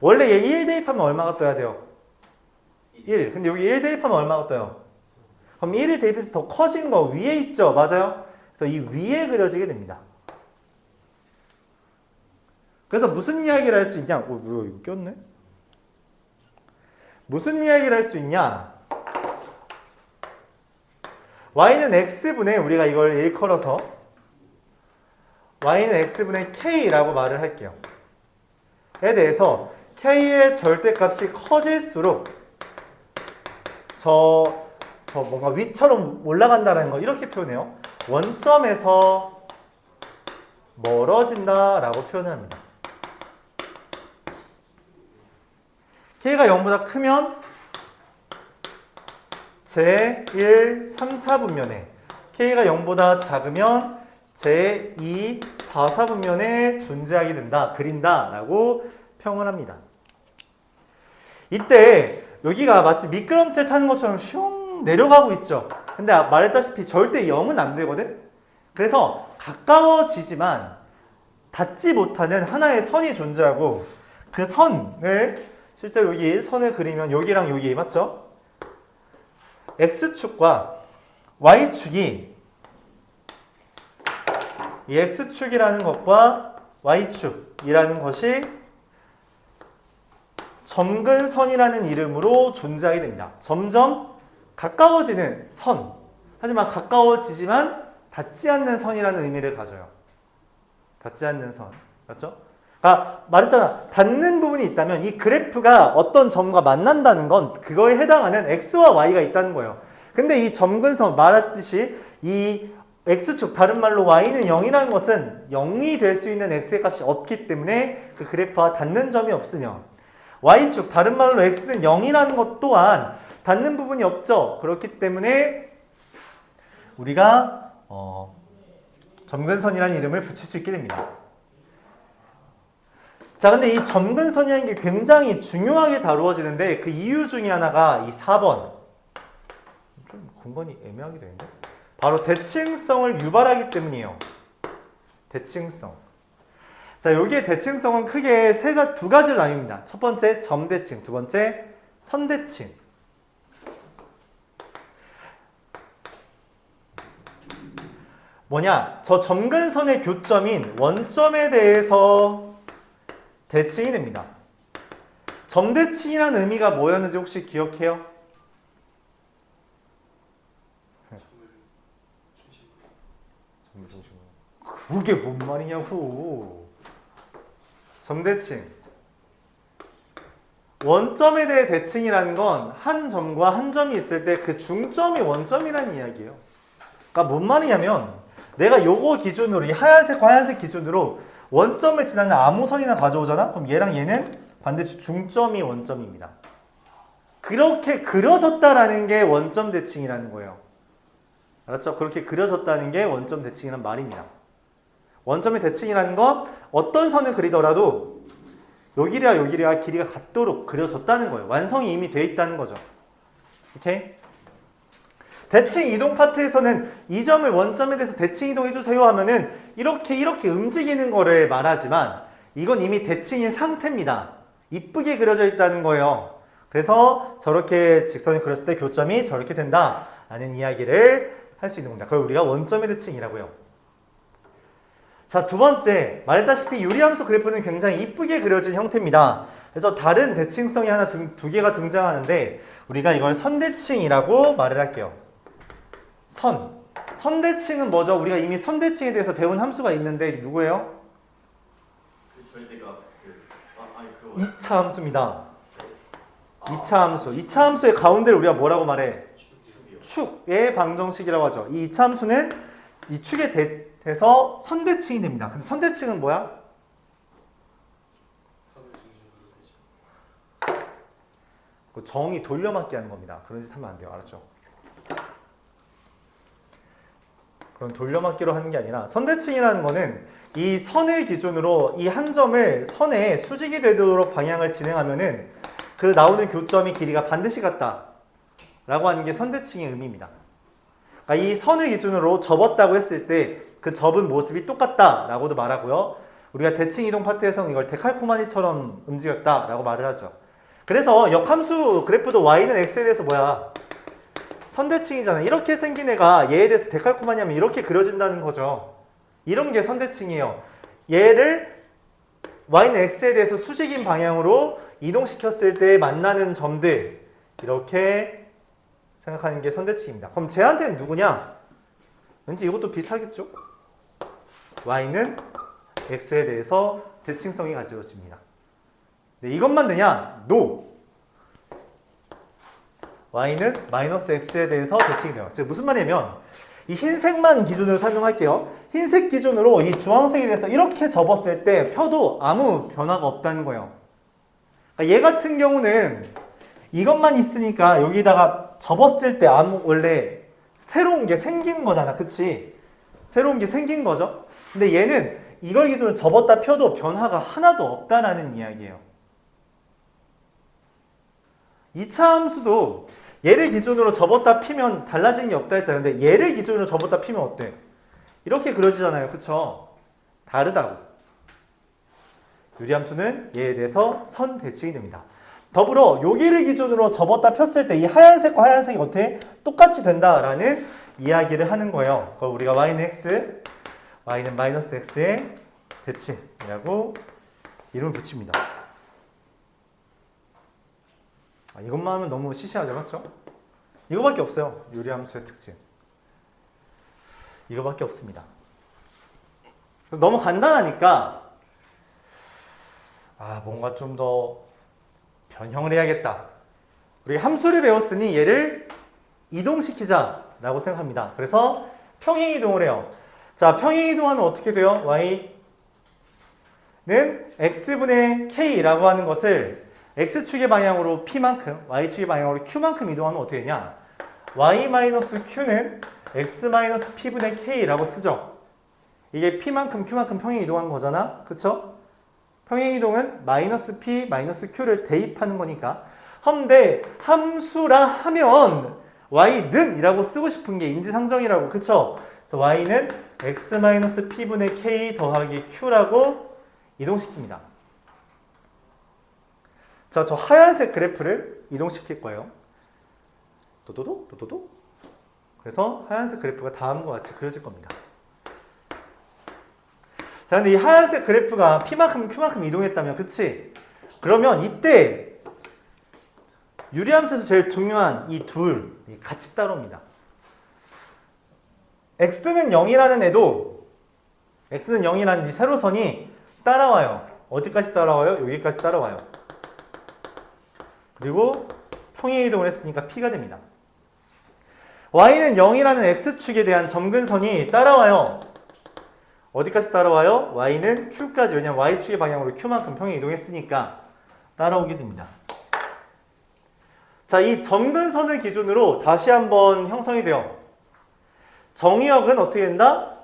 원래 얘 1 대입하면 얼마가 떠야 돼요? 1. 근데 여기 1 대입하면 얼마가 떠요? 그럼 1을 대입해서 더 커진 거 위에 있죠? 맞아요? 그래서 이 위에 그려지게 됩니다. 그래서 무슨 이야기를 할 수 있냐? 뭐야 이거 꼈네? 무슨 이야기를 할 수 있냐? y는 x분의 우리가 이걸 일컬어서 y는 x분의 k라고 말을 할게요. 에 대해서 k의 절대값이 커질수록 저 뭔가 위처럼 올라간다는 거 이렇게 표현해요. 원점에서 멀어진다라고 표현을 합니다. k가 0보다 크면 제1, 3, 4분면에 k가 0보다 작으면 제2, 4, 4분면에 존재하게 된다, 그린다 라고 평을 합니다. 이때 여기가 마치 미끄럼틀 타는 것처럼 슝 내려가고 있죠. 근데 말했다시피 절대 0은 안 되거든. 그래서 가까워지지만 닿지 못하는 하나의 선이 존재하고 그 선을 실제로 여기 선을 그리면 여기랑 여기 맞죠? X축과 Y축이 이 X축이라는 것과 Y축이라는 것이 점근선이라는 이름으로 존재하게 됩니다. 점점 가까워지는 선, 하지만 가까워지지만 닿지 않는 선이라는 의미를 가져요. 닿지 않는 선, 맞죠? 말했잖아. 닿는 부분이 있다면 이 그래프가 어떤 점과 만난다는 건 그거에 해당하는 x와 y가 있다는 거예요. 근데 이 점근선 말했듯이 이 x축 다른 말로 y는 0이라는 것은 0이 될 수 있는 x의 값이 없기 때문에 그 그래프와 닿는 점이 없으며 y축 다른 말로 x는 0이라는 것 또한 닿는 부분이 없죠. 그렇기 때문에 우리가 점근선이라는 이름을 붙일 수 있게 됩니다. 자, 근데 이 점근선이라는 게 굉장히 중요하게 다루어지는데 그 이유 중에 하나가 이 4번. 좀 공간이 애매하게 되는데? 바로 대칭성을 유발하기 때문이에요. 대칭성. 자, 여기에 대칭성은 크게 두 가지로 나뉩니다. 첫 번째 점대칭, 두 번째 선대칭. 뭐냐? 저 점근선의 교점인 원점에 대해서 대칭이 됩니다. 점대칭이라는 의미가 뭐였는지 혹시 기억해요? 그게 뭔 말이냐고. 점대칭. 원점에 대해 대칭이라는 건 한 점과 한 점이 있을 때 그 중점이 원점이라는 이야기예요. 그러니까 뭔 말이냐면 내가 요거 기준으로 이 하얀색과 하얀색 기준으로 원점을 지나는 아무 선이나 가져오잖아? 그럼 얘랑 얘는 반드시 중점이 원점입니다. 그렇게 그려졌다라는 게 원점 대칭이라는 거예요. 알았죠? 그렇게 그려졌다는 게 원점 대칭이란 말입니다. 원점의 대칭이라는 건 어떤 선을 그리더라도 여기와 여기와 길이가 같도록 그려졌다는 거예요. 완성이 이미 돼 있다는 거죠. 오케이? 대칭 이동 파트에서는 이 점을 원점에 대해서 대칭 이동해 주세요 하면은 이렇게 움직이는 거를 말하지만 이건 이미 대칭인 상태입니다. 이쁘게 그려져 있다는 거예요. 그래서 저렇게 직선을 그렸을 때 교점이 저렇게 된다 라는 이야기를 할 수 있는 겁니다. 그걸 우리가 원점의 대칭이라고 해요. 자, 두 번째, 말했다시피 유리함수 그래프는 굉장히 이쁘게 그려진 형태입니다. 그래서 다른 대칭성이 두 개가 등장하는데 우리가 이걸 선대칭이라고 말을 할게요. 선대칭은 뭐죠? 우리가 이미 선대칭에 대해서 배운 함수가 있는데 누구예요? 절대값 그거 2차 함수입니다. 2차 함수. 2차 함수의 가운데를 우리가 뭐라고 말해? 축의 방정식이라고 하죠. 이 2차 함수는 이 축에 대해서 선대칭이 됩니다. 근데 선대칭은 뭐야? 정의 돌려막기 하는 겁니다. 그런 짓 하면 안 돼요. 알았죠? 그런 돌려막기로 하는 게 아니라 선대칭이라는 거는 이 선을 기준으로 이 한 점을 선에 수직이 되도록 방향을 진행하면은 그 나오는 교점이 길이가 반드시 같다 라고 하는 게 선대칭의 의미입니다. 그러니까 이 선을 기준으로 접었다고 했을 때 그 접은 모습이 똑같다 라고도 말하고요. 우리가 대칭 이동 파트에서는 이걸 데칼코마니처럼 움직였다라고 말을 하죠. 그래서 역함수 그래프도 y는 x에 대해서 뭐야? 선대칭이잖아. 이렇게 생긴 애가 얘에 대해서 데칼코마니 하면 이렇게 그려진다는 거죠. 이런 게 선대칭이에요. 얘를 y는 x에 대해서 수직인 방향으로 이동시켰을 때 만나는 점들, 이렇게 생각하는 게 선대칭입니다. 그럼 쟤한테는 누구냐? 왠지 이것도 비슷하겠죠? y는 x에 대해서 대칭성이 가져집니다. 네, 이것만 되냐? No! y는 마이너스 x에 대해서 대칭이 돼요. 즉 무슨 말이냐면 이 흰색만 기준으로 설명할게요. 흰색 기준으로 이 주황색에 대해서 이렇게 접었을 때 펴도 아무 변화가 없다는 거예요. 그러니까 얘 같은 경우는 이것만 있으니까 여기다가 접었을 때 원래 새로운 게 생긴 거잖아. 그치? 새로운 게 생긴 거죠. 근데 얘는 이걸 기준으로 접었다 펴도 변화가 하나도 없다라는 이야기예요. 2차 함수도 얘를 기준으로 접었다 피면 달라지는 게 없다 했잖아요. 근데 얘를 기준으로 접었다 피면 어때? 이렇게 그려지잖아요. 그쵸? 다르다고. 유리함수는 얘에 대해서 선대칭이 됩니다. 더불어 여기를 기준으로 접었다 폈을 때 이 하얀색과 하얀색이 어떻게? 똑같이 된다라는 이야기를 하는 거예요. 그걸 우리가 y는 x, y는 마이너스 x의 대칭이라고 이름을 붙입니다. 이것만 하면 너무 시시하죠, 맞죠? 이거밖에 없어요. 유리함수의 특징. 이거밖에 없습니다. 너무 간단하니까 뭔가 좀 더 변형을 해야겠다. 우리 함수를 배웠으니 얘를 이동시키자라고 생각합니다. 그래서 평행 이동을 해요. 자, 평행 이동하면 어떻게 돼요? y는 x분의 k라고 하는 것을 x축의 방향으로 p만큼, y축의 방향으로 q만큼 이동하면 어떻게 되냐? y-q는 x-p분의 k라고 쓰죠. 이게 p만큼, q만큼 평행 이동한 거잖아. 그쵸? 평행 이동은 마이너스 p, 마이너스 q를 대입하는 거니까. 근데 함수라 하면 y는 이라고 쓰고 싶은 게 인지상정이라고. 그쵸? 그래서 y는 x-p분의 k 더하기 q라고 이동시킵니다. 자, 저 하얀색 그래프를 이동시킬 거예요. 도도도. 그래서 하얀색 그래프가 다음과 같이 그려질 겁니다. 자, 근데 이 하얀색 그래프가 p만큼 q만큼 이동했다면, 그치? 그러면 이때 유리함수에서 제일 중요한 이 둘 같이 따라옵니다. x는 0이라는 애도 x는 0이라는 이 세로선이 따라와요. 어디까지 따라와요? 여기까지 따라와요. 그리고 평행 이동을 했으니까 p가 됩니다. y는 0이라는 x축에 대한 점근선이 따라와요. 어디까지 따라와요? y는 q까지. 왜냐면 y축의 방향으로 q만큼 평행 이동했으니까 따라오게 됩니다. 자, 이 점근선을 기준으로 다시 한번 형성이 돼요. 정의역은 어떻게 된다?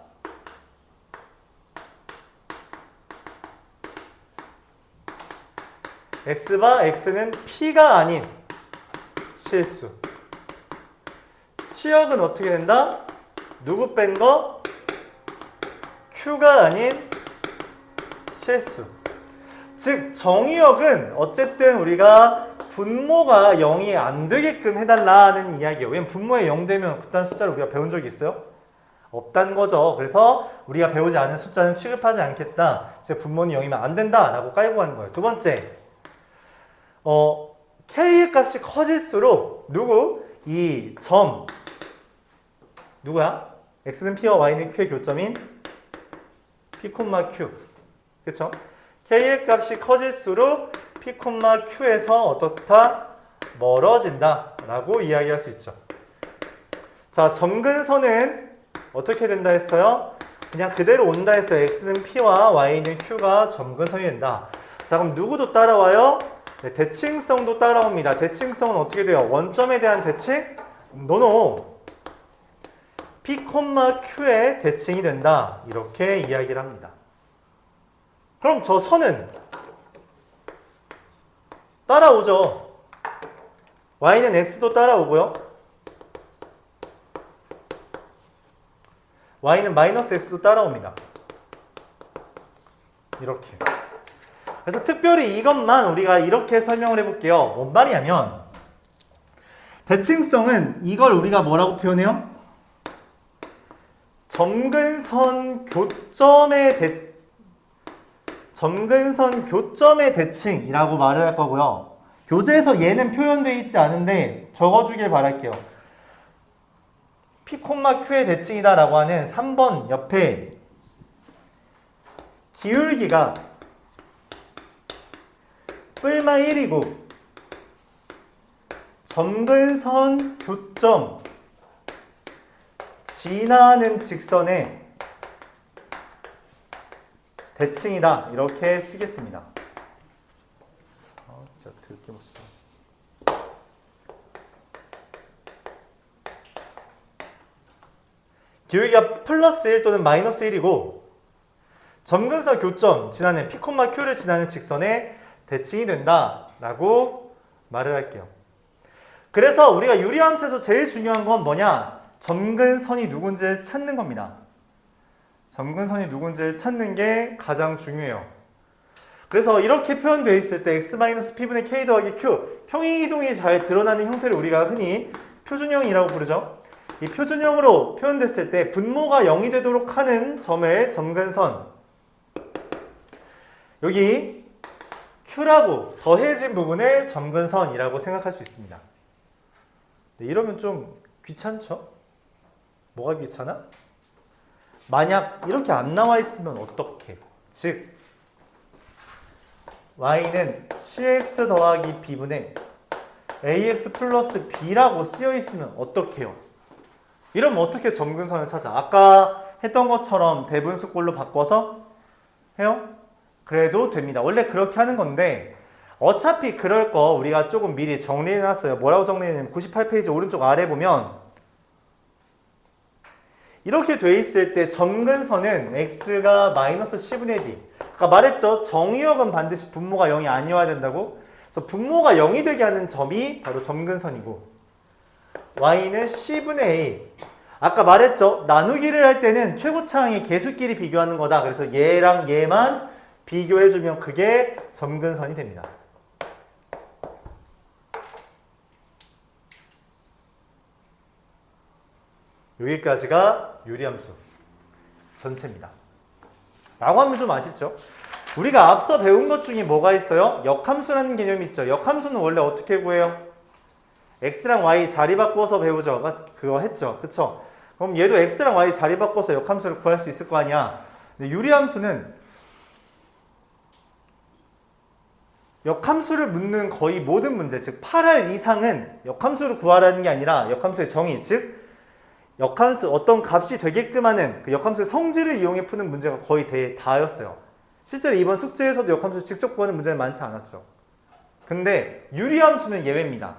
x바 x는 p가 아닌 실수. 치역은 어떻게 된다? 누구 뺀 거? q가 아닌 실수. 즉 정의역은 어쨌든 우리가 분모가 0이 안 되게끔 해달라는 이야기예요. 왜냐면 분모에 0 되면 그딴 숫자를 우리가 배운 적이 있어요? 없다는 거죠. 그래서 우리가 배우지 않은 숫자는 취급하지 않겠다. 즉 분모는 0이면 안 된다라고 깔고 가는 거예요. 두 번째, k의 값이 커질수록 이 점 누구야? x는 p와 y는 q의 교점인 p, q. 그쵸? k의 값이 커질수록 p, q에서 어떻다? 멀어진다 라고 이야기할 수 있죠. 자, 점근선은 어떻게 된다 했어요? 그냥 그대로 온다 했어요. x는 p와 y는 q가 점근선이 된다. 자, 그럼 누구도 따라와요? 네, 대칭성도 따라옵니다. 대칭성은 어떻게 돼요? 원점에 대한 대칭? 노노. p, q의 대칭이 된다. 이렇게 이야기를 합니다. 그럼 저 선은 따라오죠. y는 x도 따라오고요. y는 마이너스 x도 따라옵니다. 이렇게. 그래서 특별히 이것만 우리가 이렇게 설명을 해볼게요. 뭔 말이냐면 대칭성은 이걸 우리가 뭐라고 표현해요? 점근선 교점의 대칭이라고 말을 할 거고요. 교재에서 얘는 표현되어 있지 않은데 적어주길 바랄게요. P, Q의 대칭이다 라고 하는 3번 옆에 기울기가 뿔마 1이고 점근선 교점 지나는 직선의 대칭이다 이렇게 쓰겠습니다. 진짜 들게 못 쓰죠. 기울기가 플러스 1 또는 마이너스 1이고 점근선 교점 지나는 P, Q를 지나는 직선의 대칭이 된다 라고 말을 할게요. 그래서 우리가 유리함수에서 제일 중요한 건 뭐냐? 점근선이 누군지를 찾는 겁니다. 점근선이 누군지를 찾는 게 가장 중요해요. 그래서 이렇게 표현되어 있을 때 x-p분의 k 더하기 q 평행이동이 잘 드러나는 형태를 우리가 흔히 표준형이라고 부르죠. 이 표준형으로 표현됐을 때 분모가 0이 되도록 하는 점을 점근선, 여기 q라고 더해진 부분을 점근선이라고 생각할 수 있습니다. 네, 이러면 좀 귀찮죠? 뭐가 귀찮아? 만약 이렇게 안 나와 있으면 어떻게? 즉 y는 cx 더하기 b분의 ax 플러스 b라고 쓰여 있으면 어떻게 해요? 이러면 어떻게 점근선을 찾아? 아까 했던 것처럼 대분수꼴로 바꿔서 해요? 그래도 됩니다. 원래 그렇게 하는 건데 어차피 그럴 거 우리가 조금 미리 정리해놨어요. 뭐라고 정리했냐면 98페이지 오른쪽 아래 보면 이렇게 돼 있을 때 점근선은 x가 마이너스 c분의 d. 아까 말했죠. 정의역은 반드시 분모가 0이 아니어야 된다고. 그래서 분모가 0이 되게 하는 점이 바로 점근선이고 y는 c분의 a. 아까 말했죠. 나누기를 할 때는 최고차항의 개수끼리 비교하는 거다. 그래서 얘랑 얘만 비교해주면 그게 점근선이 됩니다. 여기까지가 유리함수 전체입니다. 라고 하면 좀 아쉽죠? 우리가 앞서 배운 것 중에 뭐가 있어요? 역함수라는 개념이 있죠. 역함수는 원래 어떻게 구해요? x랑 y 자리 바꿔서 배우죠. 그거 했죠. 그쵸? 그럼 얘도 x랑 y 자리 바꿔서 역함수를 구할 수 있을 거 아니야. 근데 유리함수는 역함수를 묻는 거의 모든 문제, 즉 8할 이상은 역함수를 구하라는 게 아니라 역함수의 정의, 즉 역함수 어떤 값이 되게끔 하는 그 역함수의 성질을 이용해 푸는 문제가 거의 다였어요. 실제로 이번 숙제에서도 역함수 직접 구하는 문제는 많지 않았죠. 근데 유리함수는 예외입니다.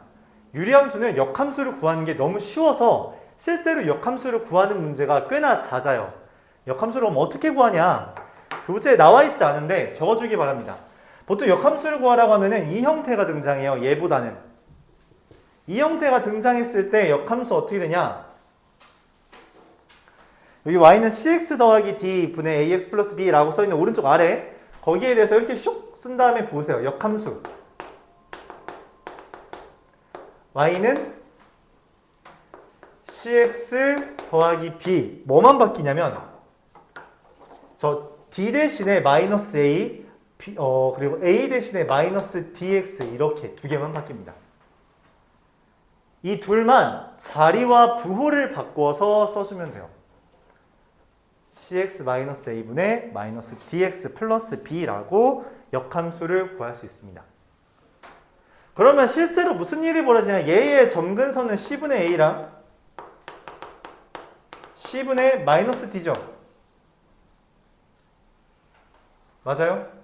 유리함수는 역함수를 구하는 게 너무 쉬워서 실제로 역함수를 구하는 문제가 꽤나 잦아요. 역함수를 그럼 어떻게 구하냐? 교재에 나와 있지 않은데 적어주기 바랍니다. 보통 역함수를 구하라고 하면은 이 형태가 등장해요. 얘보다는. 이 형태가 등장했을 때 역함수 어떻게 되냐? 여기 y는 cx 더하기 d 분의 ax 플러스 b라고 써있는 오른쪽 아래 거기에 대해서 이렇게 슉 쓴 다음에 보세요. 역함수 y는 cx 더하기 b 뭐만 바뀌냐면 저 d 대신에 마이너스 a 그리고 a 대신에 마이너스 dx 이렇게 두 개만 바뀝니다. 이 둘만 자리와 부호를 바꿔서 써주면 돼요. cx-a분의 마이너스 dx 플러스 b라고 역함수를 구할 수 있습니다. 그러면 실제로 무슨 일이 벌어지냐? 얘의 점근선은 c분의 a랑 c분의 마이너스 d죠. 맞아요?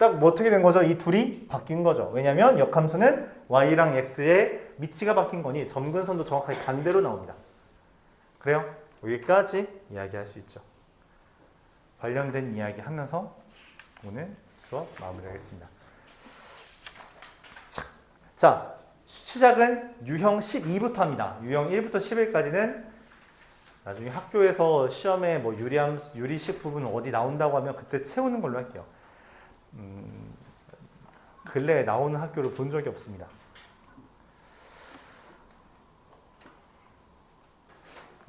딱 뭐 어떻게 된 거죠? 이 둘이 바뀐 거죠. 왜냐면 역함수는 y랑 x의 위치가 바뀐 거니 점근선도 정확하게 반대로 나옵니다. 그래요? 여기까지 이야기할 수 있죠. 관련된 이야기 하면서 오늘 수업 마무리하겠습니다. 자, 시작은 유형 12부터 합니다. 유형 1부터 11까지는 나중에 학교에서 시험에 뭐 유리식 부분 어디 나온다고 하면 그때 채우는 걸로 할게요. 근래에 나오는 학교를 본 적이 없습니다.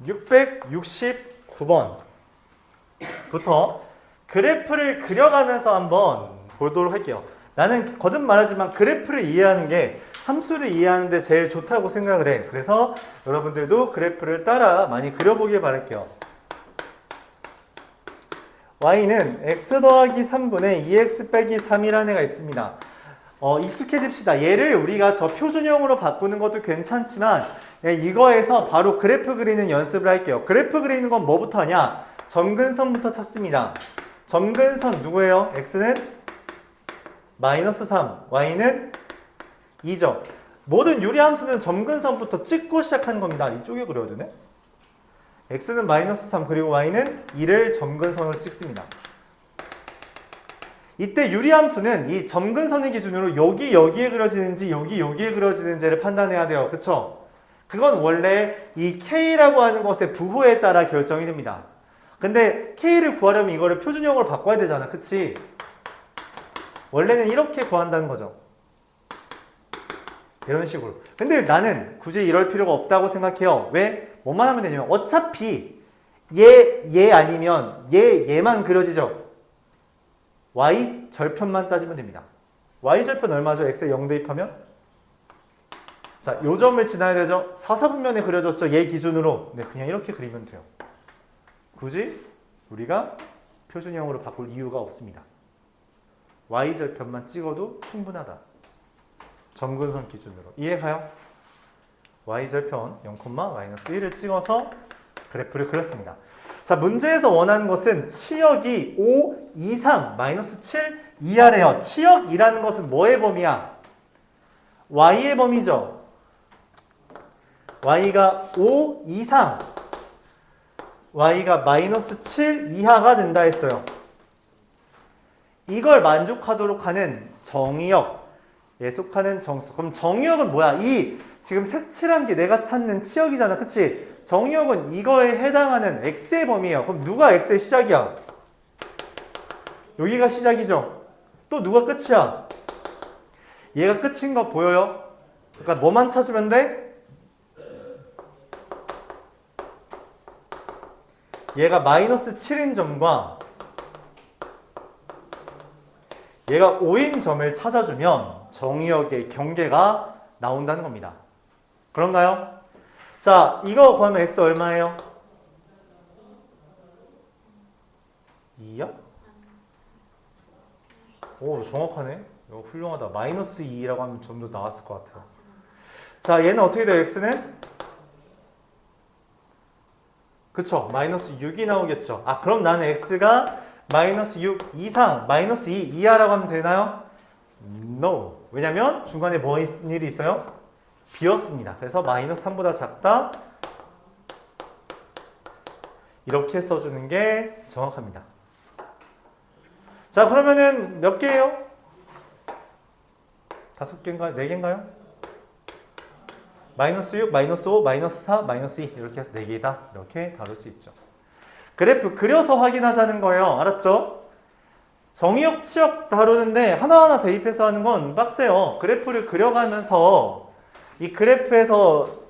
669번부터 그래프를 그려가면서 한번 보도록 할게요. 나는 거듭 말하지만 그래프를 이해하는 게 함수를 이해하는데 제일 좋다고 생각을 해. 그래서 여러분들도 그래프를 따라 많이 그려보길 바랄게요. y는 x 더하기 3분의 2x 빼기 3이라는 애가 있습니다. 익숙해집시다. 얘를 우리가 저 표준형으로 바꾸는 것도 괜찮지만 이거에서 바로 그래프 그리는 연습을 할게요. 그래프 그리는 건 뭐부터 하냐? 점근선부터 찾습니다. 점근선 누구예요? x는 마이너스 3, y는 2죠. 모든 유리함수는 점근선부터 찍고 시작하는 겁니다. 이쪽에 그려야 되네. x는 마이너스 3 그리고 y는 2를 점근선으로 찍습니다. 이때 유리함수는 이 점근선의 기준으로 여기에 그려지는지 여기에 그려지는지를 판단해야 돼요. 그쵸? 그건 원래 이 k라고 하는 것의 부호에 따라 결정이 됩니다. 근데 k를 구하려면 이거를 표준형으로 바꿔야 되잖아. 그치? 원래는 이렇게 구한다는 거죠. 이런 식으로. 근데 나는 굳이 이럴 필요가 없다고 생각해요. 왜? 뭐만 하면 되냐면 어차피 얘 아니면 얘만 그려지죠. y 절편만 따지면 됩니다. y 절편 얼마죠? x에 0 대입하면? 자, 요 점을 지나야 되죠? 4, 4분면에 그려졌죠? 얘 기준으로. 네, 그냥 이렇게 그리면 돼요. 굳이 우리가 표준형으로 바꿀 이유가 없습니다. y 절편만 찍어도 충분하다. 점근선 기준으로. 이해가요? y 절편 0,-1을 찍어서 그래프를 그렸습니다. 자, 문제에서 원하는 것은 치역이 5 이상 마이너스 7 이하래요. 치역이라는 것은 뭐의 범위야? y의 범위죠. y가 5 이상 y가 마이너스 7 이하가 된다 했어요. 이걸 만족하도록 하는 정의역에 속하는 정수. 그럼 정의역은 뭐야? 이 지금 색칠한 게 내가 찾는 치역이잖아. 그치? 정의역은 이거에 해당하는 x의 범위예요. 그럼 누가 x의 시작이야? 여기가 시작이죠. 또 누가 끝이야? 얘가 끝인 거 보여요? 그러니까 뭐만 찾으면 돼? 얘가 마이너스 7인 점과 얘가 5인 점을 찾아주면 정의역의 경계가 나온다는 겁니다. 그런가요? 자, 이거 구하면 x 얼마예요? 2요? 오, 정확하네. 이거 훌륭하다. 마이너스 2라고 하면 좀 더 나왔을 것 같아요. 자, 얘는 어떻게 돼요? x는? 그쵸. 마이너스 6이 나오겠죠. 아, 그럼 나는 x가 마이너스 6 이상, 마이너스 2 이하라고 하면 되나요? No. 왜냐면 중간에 무슨 일이 있어요? 비었습니다. 그래서 마이너스 3보다 작다. 이렇게 써주는 게 정확합니다. 자, 그러면은 몇 개예요? 5개인가요? 4개인가요? 마이너스 6, 마이너스 5, 마이너스 4, 마이너스 2 이렇게 해서 4개다. 이렇게 다룰 수 있죠. 그래프 그려서 확인하자는 거예요. 알았죠? 정의역, 치역 다루는데 하나하나 대입해서 하는 건 빡세요. 그래프를 그려가면서 이 그래프에서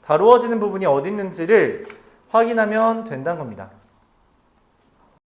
다루어지는 부분이 어디 있는지를 확인하면 된다는 겁니다.